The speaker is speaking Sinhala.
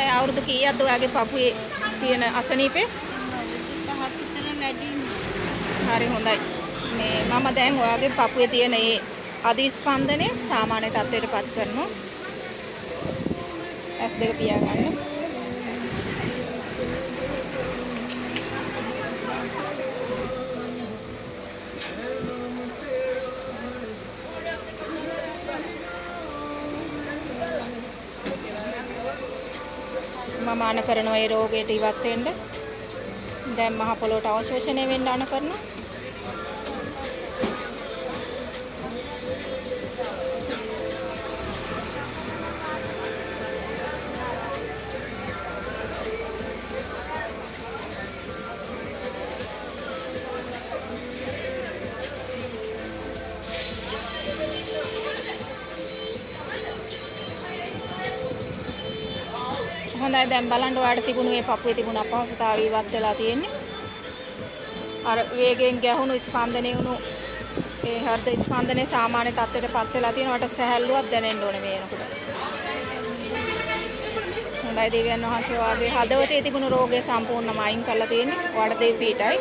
හොඳයි. අවුරුදු කීයක්ද ඔයාගේ පපුවේ තියෙන අසනීපේ? හරි හොඳයි. මේ මම දැන් ඔයාගේ පපුවේ තියෙන ඒ අධිස්පන්දනය සාමාන්‍ය තත්ත්වයට පත් කරනවා. S2 පියාගන්න. මම අන කරනවා ඒ රෝගයට ඉවත් වෙන්න. දැන් මහ පොළොවට අවශෝෂණය වෙන්න අන කරනවා. හොඳයි දැන් බලන්න ඔයාලට තිබුණු මේ පපුවේ තිබුණ අපහසුතාවය ඉවත් වෙලා තියෙන්නේ. අර වේගයෙන් ගැහුණු ස්පන්දනය වුණු ඒ හෘද ස්පන්දනයේ සාමාන්‍ය තත්ත්වයට පත් වෙලා තියෙනවට සැහැල්ලුවක් දැනෙන්න ඕනේ මේ වෙනකොට. හොඳයි දෙවියන් වහන්සේ ඔයාගේ හදවතේ තිබුණු රෝගය සම්පූර්ණයෙන්ම අයින් කරලා තියෙන්නේ. ඔයාලට දෙවි පීඨයි.